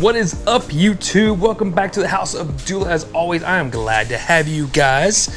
What is up, YouTube? Welcome back to the house of Dula. As always, I am glad to have you guys.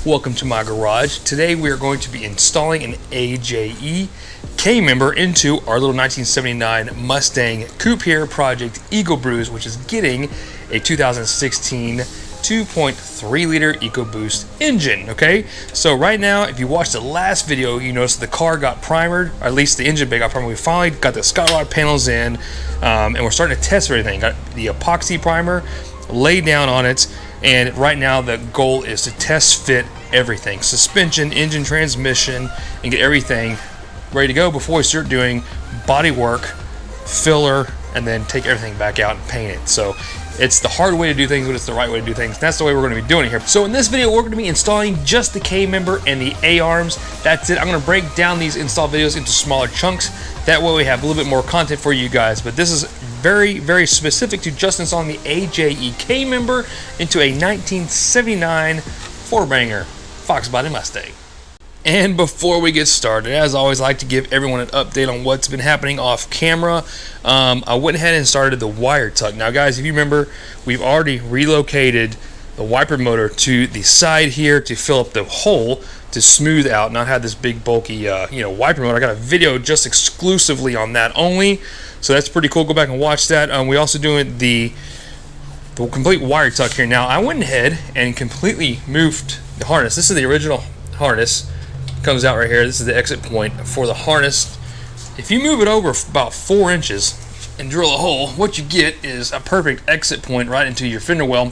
Welcome to my garage. Today we are going to be installing an AJE K-member into our little 1979 Mustang Coupe here, project EgoBruise, which is getting a 2016 2.3 liter EcoBoost engine. Okay, so right now, if you watched the last video, you noticed the car got primered, or at least the engine bay got primered. We finally got the Skyrod panels in, and we're starting to test everything. Got the epoxy primer laid down on it, and right now the goal is to test fit everything: suspension, engine, transmission, and get everything ready to go before we start doing body work, filler, and then take everything back out and paint it. So it's the hard way to do things, but it's the right way to do things. That's the way we're going to be doing it here. So in this video, we're going to be installing just the K-member and the A-arms. That's it. I'm going to break down these install videos into smaller chunks. That way we have a little bit more content for you guys. But this is very, very specific to just installing the AJE K-member into a 1979 four-banger Fox body Mustang. And before we get started, as always, I like to give everyone an update on what's been happening off camera. I went ahead and started the wire tuck. Now guys, if you remember, we've already relocated the wiper motor to the side here to fill up the hole, to smooth out, not have this big bulky wiper motor. I got a video just exclusively on that only, so that's pretty cool. Go back and watch that. We also doing the complete wire tuck here. Now I went ahead and completely moved the harness. This is the original harness. Comes out right here. This is the exit point for the harness. If you move it over about 4 inches and drill a hole, what you get is a perfect exit point right into your fender well,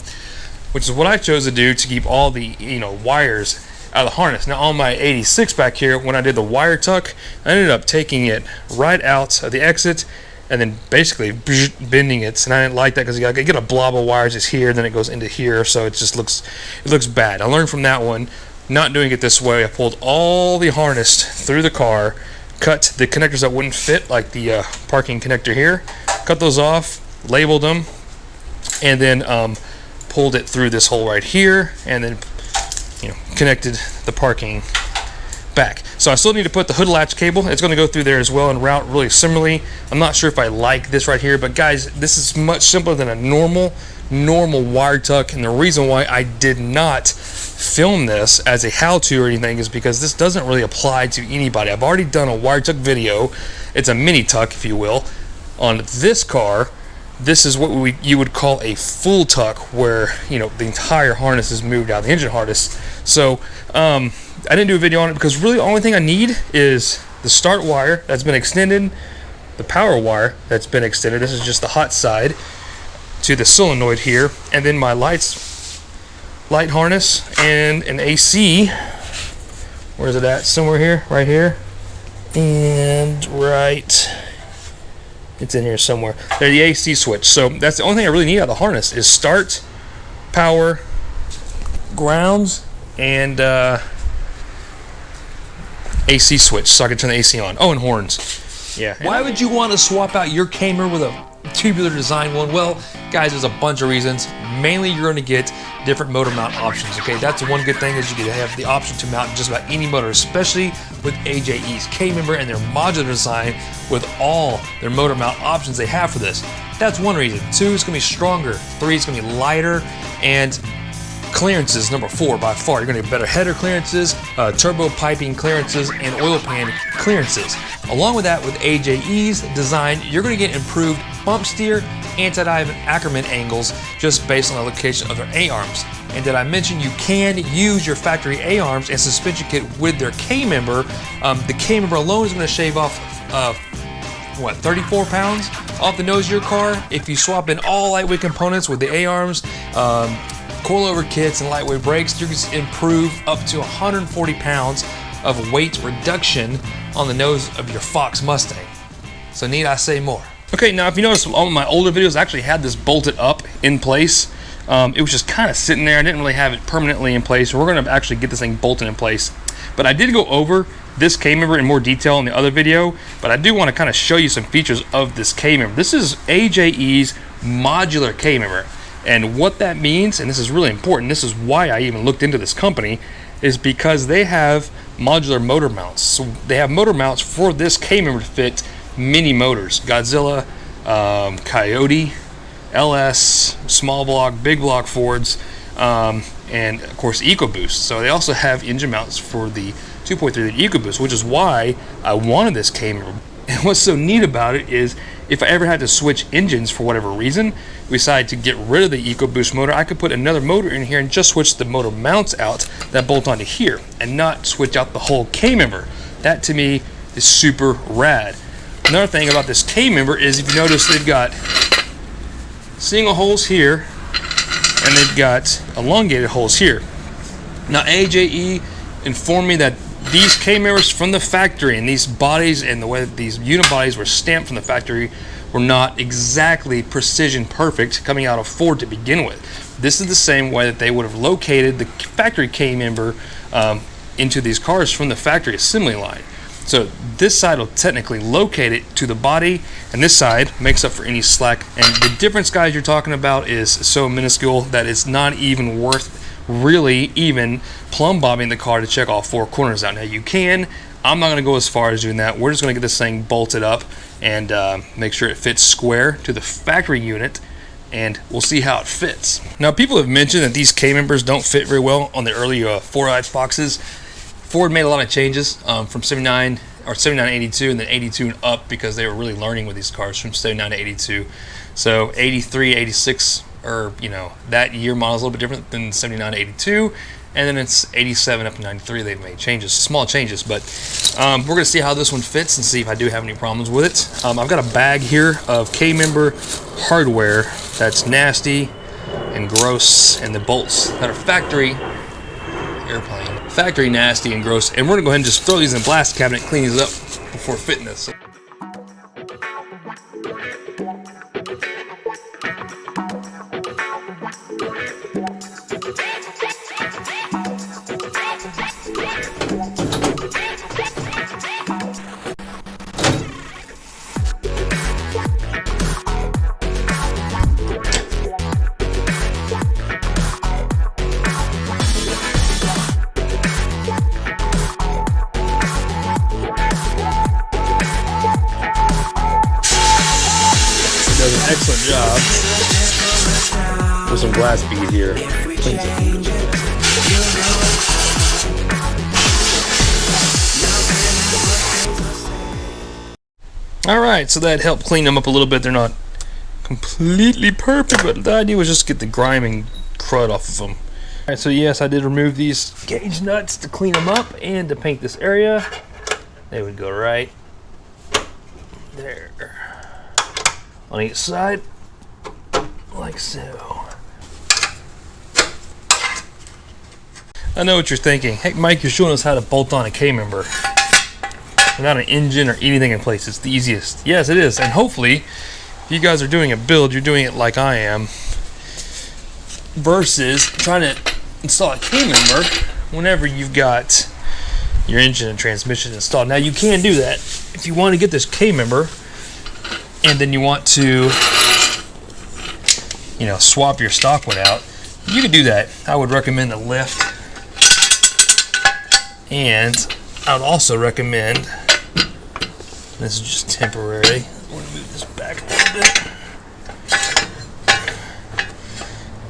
which is what I chose to do to keep all the wires out of the harness. Now on my 86 back here, when I did the wire tuck, I ended up taking it right out of the exit and then basically bending it, and I didn't like that because you get a blob of wires just here, then it goes into here, so it just looks bad. I learned from that one. Not doing it this way. I pulled all the harness through the car, cut the connectors that wouldn't fit, like the parking connector here, cut those off, labeled them, and then pulled it through this hole right here, and then connected the parking back. So I still need to put the hood latch cable. It's going to go through there as well and route really similarly. I'm not sure if I like this right here, but guys, this is much simpler than a normal wire tuck, and the reason why I did not film this as a how-to or anything is because this doesn't really apply to anybody. I've already done a wire tuck video. It's a mini tuck, if you will, on this car. This is what you would call a full tuck, where the entire harness is moved out, the engine harness. So I didn't do a video on it because really the only thing I need is the start wire that's been extended, the power wire that's been extended. This is just the hot side to the solenoid here, and then my light harness and an AC. Where is it at? Somewhere here, right here, and right, it's in here somewhere. There's the AC switch. So that's the only thing I really need out of the harness is start, power, grounds, and AC switch, so I can turn the AC on. Oh, and horns. Yeah. Why would you want to swap out your K-member with a tubular design one? Well, guys, there's a bunch of reasons. Mainly, you're going to get different motor mount options. Okay, that's one good thing, is you can have the option to mount just about any motor, especially with AJE's K-member and their modular design with all their motor mount options they have for this. That's one reason. 2, it's going to be stronger. 3, it's going to be lighter, and clearances, number 4 by far. You're going to get better header clearances, turbo piping clearances, and oil pan clearances. Along with that, with AJE's design, you're going to get improved bump steer, anti-dive, and Ackerman angles just based on the location of their A-arms. And did I mention you can use your factory A-arms and suspension kit with their K-member? The K-member alone is going to shave off 34 pounds off the nose of your car. If you swap in all lightweight components with the A-arms, coil-over kits, and lightweight brakes, you can improve up to 140 pounds of weight reduction on the nose of your Fox Mustang. So need I say more? Okay, now if you notice, all of my older videos actually had this bolted up in place. It was just kind of sitting there. I didn't really have it permanently in place. We're going to actually get this thing bolted in place. But I did go over this K-member in more detail in the other video, but I do want to kind of show you some features of this K-member. This is AJE's modular K-member. And what that means, and this is really important, this is why I even looked into this company, is because they have modular motor mounts. So they have motor mounts for this K-member to fit mini motors. Godzilla, Coyote, LS, small block, big block Fords, and of course EcoBoost. So they also have engine mounts for the 2.3 liter EcoBoost, which is why I wanted this K-member. And what's so neat about it is if I ever had to switch engines for whatever reason, decide to get rid of the EcoBoost motor, I could put another motor in here and just switch the motor mounts out that bolt onto here and not switch out the whole K-member. That to me is super rad. Another thing about this K-member is if you notice they've got single holes here and they've got elongated holes here. Now AJE informed me that these K-members from the factory and these bodies and the way that these unibodies were stamped from the factory were not exactly precision perfect coming out of Ford to begin with. This is the same way that they would have located the factory K-member into these cars from the factory assembly line. So this side will technically locate it to the body, and this side makes up for any slack. And the difference, guys, you're talking about is so minuscule that it's not even worth really even plumb bobbing the car to check all four corners out. Now you can. I'm not going to go as far as doing that. We're just going to get this thing bolted up and make sure it fits square to the factory unit, and we'll see how it fits. Now people have mentioned that these K-members don't fit very well on the early 4i boxes. Ford made a lot of changes from 79 or 79 to 82 and then 82 and up because they were really learning with these cars from 79 to 82. So 83, 86, or that year model is a little bit different than 79 to 82, and then it's 87 up to 93. They've made changes, small changes, but we're going to see how this one fits and see if I do have any problems with it. I've got a bag here of K-member hardware that's nasty and gross, and the bolts that are factory nasty and gross, and we're gonna go ahead and just throw these in the blast cabinet, clean these up before fitting this. Does an excellent job with some glass bead here. Alright, so that helped clean them up a little bit. They're not completely perfect, but the idea was just get the grime and crud off of them. Alright, so yes, I did remove these gauge nuts to clean them up and to paint this area. They would go right there on each side, like so. I know what you're thinking. Heck, Mike, you're showing us how to bolt on a K-member without an engine or anything in place. It's the easiest. Yes, it is. And hopefully, if you guys are doing a build, you're doing it like I am, versus trying to install a K-member whenever you've got your engine and transmission installed. Now, you can do that if you want to get this K-member and then you want to, swap your stock one out. You can do that. I would recommend a lift, and I would also recommend, this is just temporary, I want to move this back a little bit.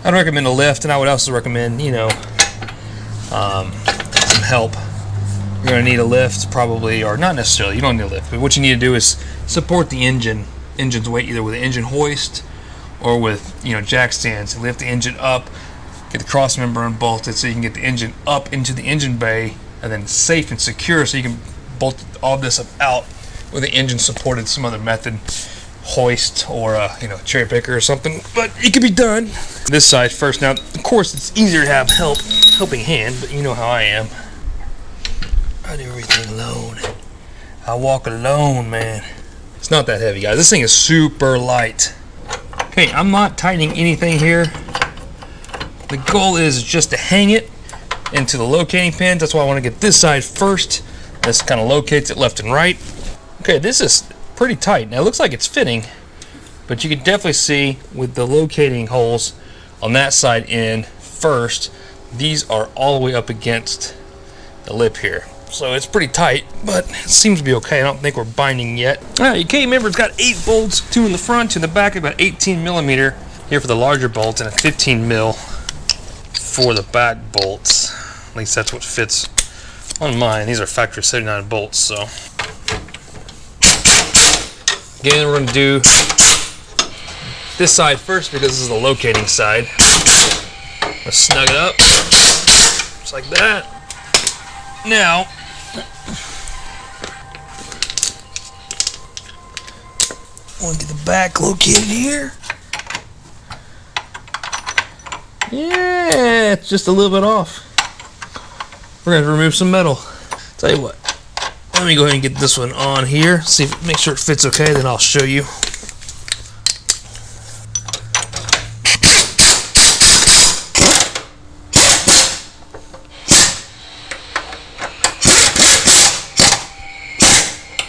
I'd recommend a lift, and I would also recommend, some help. You're going to need a lift probably, or not necessarily, you don't need a lift, but what you need to do is support the engine's weight either with an engine hoist or with jack stands, and lift the engine up, get the cross member unbolted so you can get the engine up into the engine bay, and then safe and secure so you can bolt all this up out with the engine supported some other method, hoist or cherry picker or something, but it can be done. This side first. Now of course it's easier to have helping hand, but you know how I am. I do everything alone. I walk alone, man. It's not that heavy, guys. This thing is super light. Okay, I'm not tightening anything here. The goal is just to hang it into the locating pins. That's why I want to get this side first. This kind of locates it left and right. Okay, this is pretty tight. Now it looks like it's fitting, but you can definitely see with the locating holes on that side in first, these are all the way up against the lip here. So it's pretty tight, but it seems to be okay. I don't think we're binding yet. All right, your K-member's got 8 bolts, 2 in the front, 2 in the back, about 18mm here for the larger bolts and a 15 mil for the back bolts. At least that's what fits on mine. These are factory 79 bolts. So again, we're going to do this side first because this is the locating side. Let's snug it up just like that. Now we'll get the back located here. Yeah, it's just a little bit off. We're going to remove some metal. Tell you what, let me go ahead and get this one on here, see if make sure it fits okay, then I'll show you.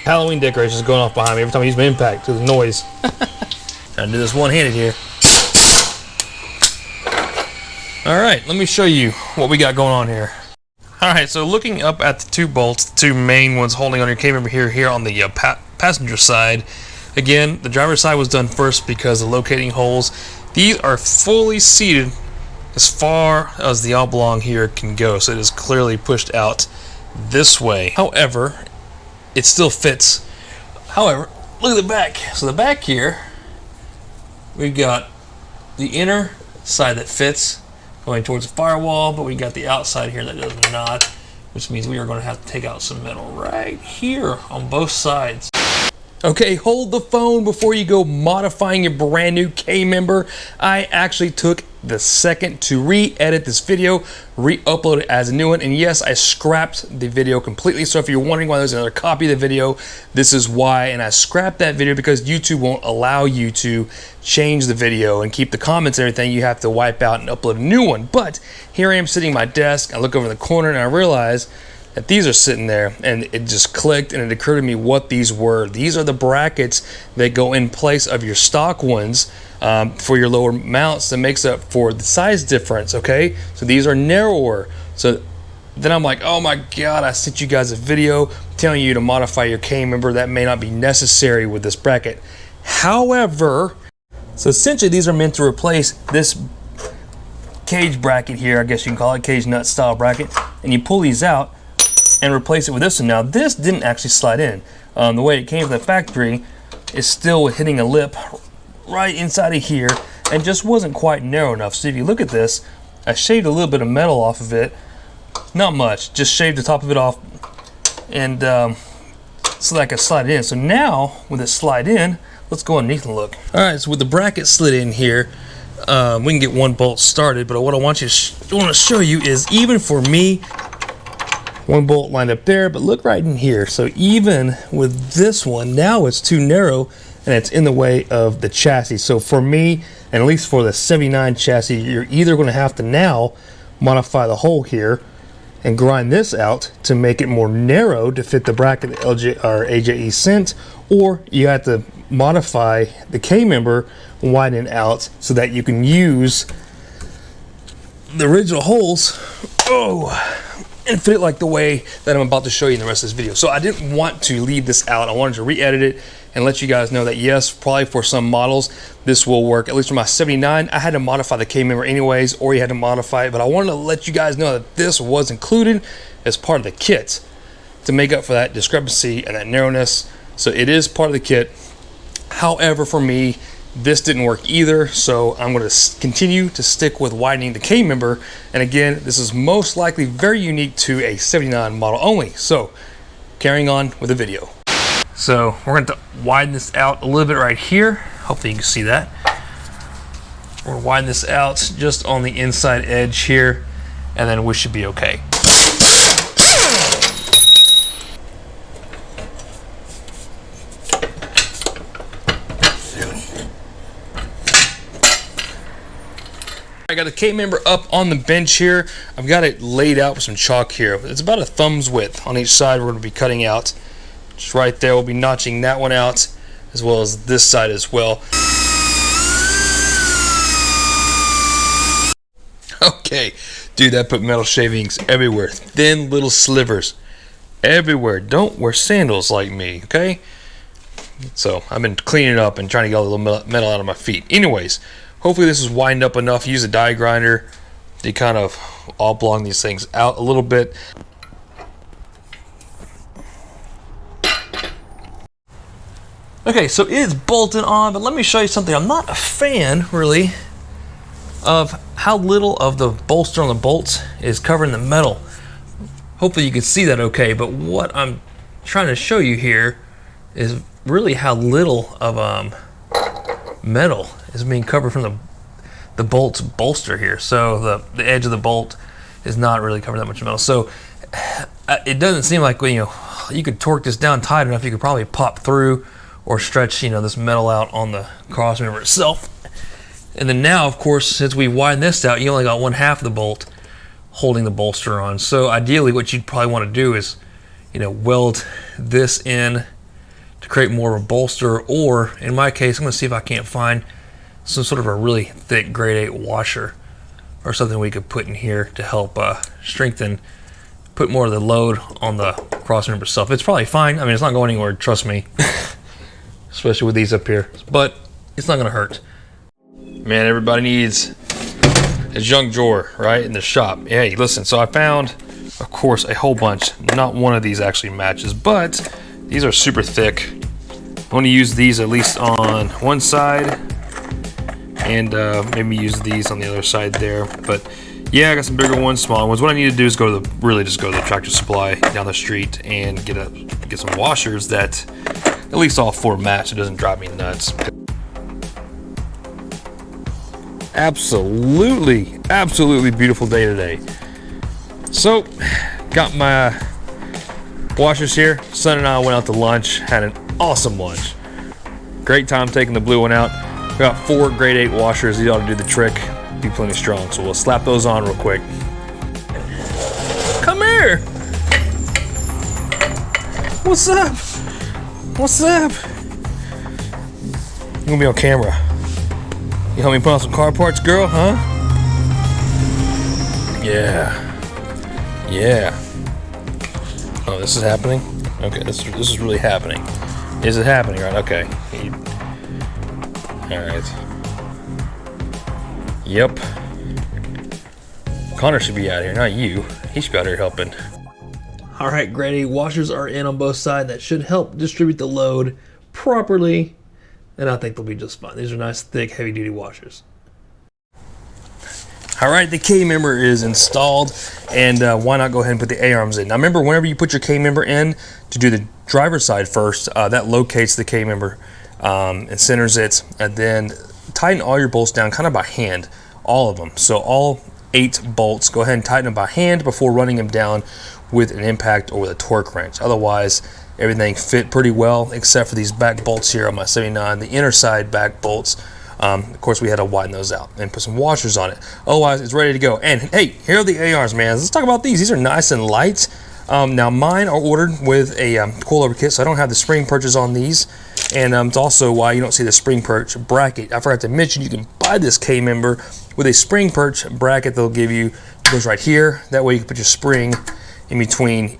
Halloween decorations going off behind me every time I use my impact to the noise. Trying to do this one-handed here. Alright, let me show you what we got going on here. Alright, so looking up at the two bolts, the two main ones holding on your K-member here on the passenger side. Again, the driver's side was done first because the locating holes, these are fully seated as far as the oblong here can go. So it is clearly pushed out this way. However, it still fits. However, look at the back. So the back here, we've got the inner side that fits going towards the firewall, but we got the outside here that does not, which means we are going to have to take out some metal right here on both sides. Okay, hold the phone before you go modifying your brand new K-member. I actually took the second to re-edit this video, re-upload it as a new one, and yes, I scrapped the video completely. So if you're wondering why there's another copy of the video, this is why. And I scrapped that video because YouTube won't allow you to change the video and keep the comments and everything. You have to wipe out and upload a new one. But here I am sitting at my desk, I look over in the corner and I realize that these are sitting there, and it just clicked and it occurred to me what these were. These are the brackets that go in place of your stock ones for your lower mounts that makes up for the size difference, okay? So these are narrower. So then I'm like, oh my God, I sent you guys a video telling you to modify your K-member. That may not be necessary with this bracket. However, so essentially these are meant to replace this cage bracket here, I guess you can call it, cage nut style bracket, and you pull these out and replace it with this one. Now this didn't actually slide in. The way it came from the factory is still hitting a lip right inside of here and just wasn't quite narrow enough. So if you look at this, I shaved a little bit of metal off of it. Not much, just shaved the top of it off, and so that I could slide it in. So now with it slide in, let's go underneath and look. Alright, so with the bracket slid in here, we can get one bolt started, but what I want to show you is, even for me, one bolt lined up there, but look right in here. So even with this one, now it's too narrow and it's in the way of the chassis. So for me, and at least for the 79 chassis, you're either going to have to now modify the hole here and grind this out to make it more narrow to fit the bracket that LJ or AJE sent, or you have to modify the K-member, widen it out so that you can use the original holes and fit it like the way that I'm about to show you in the rest of this video. So I didn't want to leave this out. I wanted to re-edit it and let you guys know that yes, probably for some models this will work. At least for my 79, I had to modify the K-member anyways, or you had to modify it, but I wanted to let you guys know that this was included as part of the kit to make up for that discrepancy and that narrowness. So it is part of the kit. However, for me, this didn't work either, so I'm going to continue to stick with widening the K-member. And again, this is most likely very unique to a 79 model only. So carrying on with the video. So we're going to widen this out a little bit right here. Hopefully you can see that. We're going to widen this out just on the inside edge here, and then we should be okay. I got the K-member up on the bench here. I've got it laid out with some chalk here. It's about a thumb's width on each side. We're going to be cutting out. Just right there, we'll be notching that one out, as well as this side as well. Okay, dude, that put metal shavings everywhere. Thin little slivers everywhere. Don't wear sandals like me, okay? So I've been cleaning it up and trying to get all the little metal out of my feet. Anyways, Hopefully this is widened up enough. Use a die grinder to kind of oblong these things out a little bit. Okay, so it is bolted on, but let me show you something. I'm not a fan, really, of how little of the bolster on the bolts is covering the metal. Hopefully you can see that okay, but what I'm trying to show you here is really how little of metal is being covered from the bolt's bolster here. So the edge of the bolt is not really covering that much metal. So it doesn't seem like, you know, you could torque this down tight enough, you could probably pop through or stretch, you know, this metal out on the cross member itself. And then now, of course, since we widen this out, you only got 1/2 of the bolt holding the bolster on. So ideally what you'd probably want to do is, you know, weld this in to create more of a bolster, or in my case, I'm going to see if I can't find some sort of a really thick grade 8 washer or something we could put in here to help strengthen, put more of the load on the cross member itself. It's probably fine. I mean, it's not going anywhere, trust me. Especially with these up here, but it's not gonna hurt. Man, everybody needs a junk drawer, right, in the shop. Hey, listen, so I found, of course, a whole bunch. Not one of these actually matches, but these are super thick. I want to use these at least on one side, and maybe use these on the other side there. But yeah, I got some bigger ones, smaller ones. What I need to do is go to the Tractor Supply down the street and get some washers that at least all 4 match. It doesn't drive me nuts. Absolutely beautiful day today. So, got my washers here. Son and I went out to lunch, had an awesome lunch. Great time taking the blue one out. We got 4 grade 8 washers. These ought to do the trick, be plenty strong. So we'll slap those on real quick. Come here. What's up? What's up? You gonna be on camera? You help me put on some car parts, girl, huh? Yeah. Oh, this is happening? Okay, this is really happening. Is it happening, right? Okay. Alright. Yep. Connor should be out here, not you. He should be out here helping. Alright, grade 8 washers are in on both sides. That should help distribute the load properly, and I think they'll be just fine. These are nice, thick, heavy-duty washers. Alright, the K-member is installed, and why not go ahead and put the A-arms in. Now remember, whenever you put your K-member in to do the driver's side first, that locates the K-member and centers it, and then tighten all your bolts down kind of by hand, all of them. So all 8 bolts, go ahead and tighten them by hand before running them down with an impact or with a torque wrench. Otherwise, everything fit pretty well except for these back bolts here on my 79, the inner side back bolts. Of course, we had to widen those out and put some washers on it. Otherwise, it's ready to go. And hey, here are the ARs, man. Let's talk about these. These are nice and light. Now, mine are ordered with a Coil-Over Kit, so I don't have the spring perches on these. And it's also why you don't see the spring perch bracket. I forgot to mention, you can buy this K-member with a spring perch bracket they'll give you. It goes right here. That way you can put your spring in between,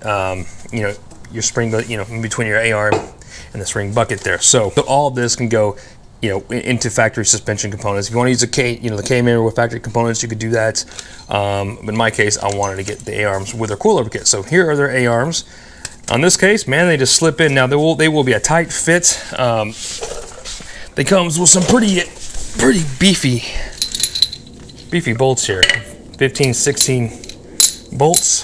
you know, your spring, you know, in between your AR and the spring bucket there. So all of this can go, you know, into factory suspension components. If you want to use a K, you know, the K-member with factory components, you could do that. But in my case, I wanted to get the A-arms with their Coil-Over Kit. So here are their A-arms. On this case, man, they just slip in. Now they will be a tight fit. They comes with some pretty beefy bolts here. 15, 16 bolts.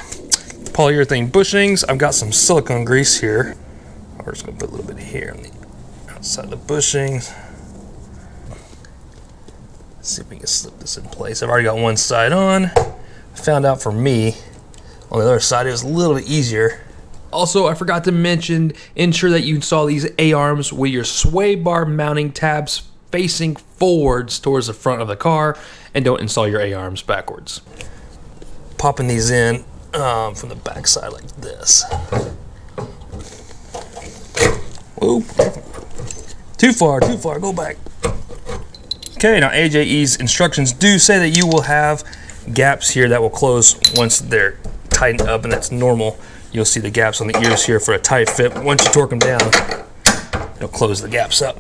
Polyurethane bushings. I've got some silicone grease here. We're just gonna put a little bit here on the outside of the bushings. Let's see if we can slip this in place. I've already got one side on. I found out for me, on the other side, it was a little bit easier. Also, I forgot to mention, ensure that you install these A-arms with your sway bar mounting tabs facing forwards towards the front of the car, and don't install your A-arms backwards. Popping these in from the back side like this. Whoa. Too far, go back. Okay, now AJE's instructions do say that you will have gaps here that will close once they're tightened up, and that's normal. You'll see the gaps on the ears here for a tight fit. Once you torque them down, it'll close the gaps up.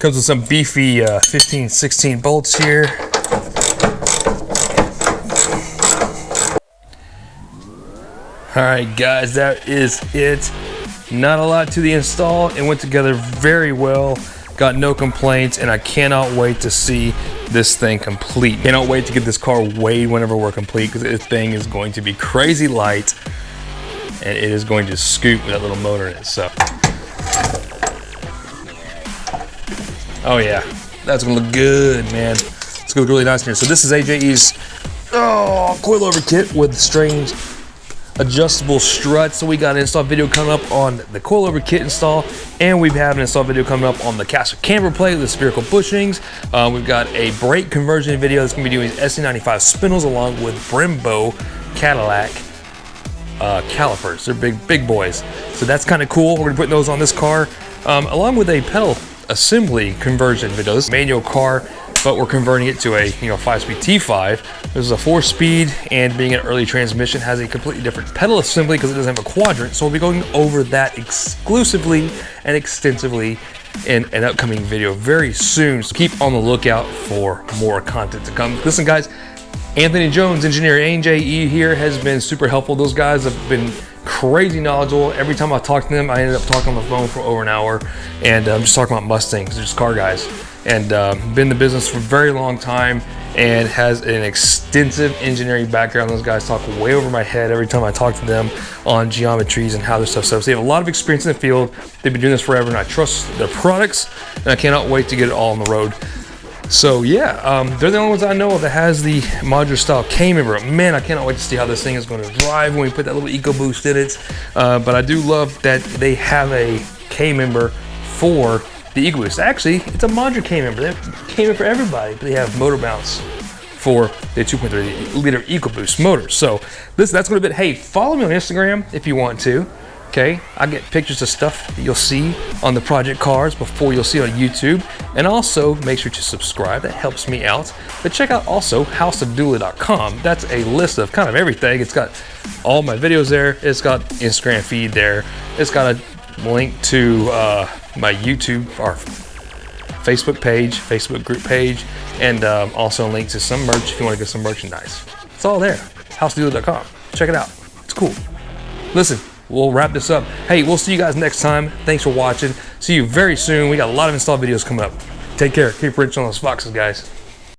Comes with some beefy 15-16 bolts here. All right, guys, that is it. Not a lot to the install. It went together very well. Got no complaints, and I cannot wait to see this thing complete. Cannot wait to get this car weighed whenever we're complete, because this thing is going to be crazy light, and it is going to scoop with that little motor in it. So, oh yeah, that's gonna look good, man. It's gonna look really nice in here. So this is AJE's Coil-Over Kit with strange adjustable struts. So we got an install video coming up on the Coil-Over Kit install, and we have an install video coming up on the caster camber plate with the spherical bushings. We've got a brake conversion video that's gonna be doing SC95 spindles along with Brembo Cadillac calipers. They're big boys. So that's kind of cool. We're gonna put those on this car, along with a pedal assembly conversion video. This is a manual car, but we're converting it to a 5-speed T5. This is a 4-speed, and being an early transmission has a completely different pedal assembly because it doesn't have a quadrant. So we'll be going over that exclusively and extensively in an upcoming video very soon. So keep on the lookout for more content to come. Listen, guys, Anthony Jones, engineer AJE here, has been super helpful. Those guys have been crazy knowledgeable. Every time I talk to them, I ended up talking on the phone for over an hour, and I'm just talking about Mustangs. They're just car guys, and been in the business for a very long time, and has an extensive engineering background. Those guys talk way over my head every time I talk to them on geometries and how their stuff's set up. So they have a lot of experience in the field. They've been doing this forever, and I trust their products, and I cannot wait to get it all on the road. So yeah, they're the only ones I know of that has the modular style K-member. Man, I cannot wait to see how this thing is going to drive when we put that little EcoBoost in it. But I do love that they have a K-member for the EgoBoost. Actually, it's a modular K-member. They have K-member for everybody, but they have motor mounts for the 2.3 liter EcoBoost motor. So that's going to be it. Hey, follow me on Instagram if you want to. Okay, I get pictures of stuff that you'll see on the project cars before you'll see on YouTube. And also make sure to subscribe, that helps me out. But check out also houseofdually.com. That's a list of kind of everything. It's got all my videos there. It's got Instagram feed there. It's got a link to my YouTube or Facebook page, Facebook group page, and also a link to some merch if you want to get some merchandise. It's all there, houseofdually.com. Check it out, it's cool. Listen, we'll wrap this up. Hey, we'll see you guys next time. Thanks for watching. See you very soon. We got a lot of install videos coming up. Take care. Keep rich on those foxes, guys.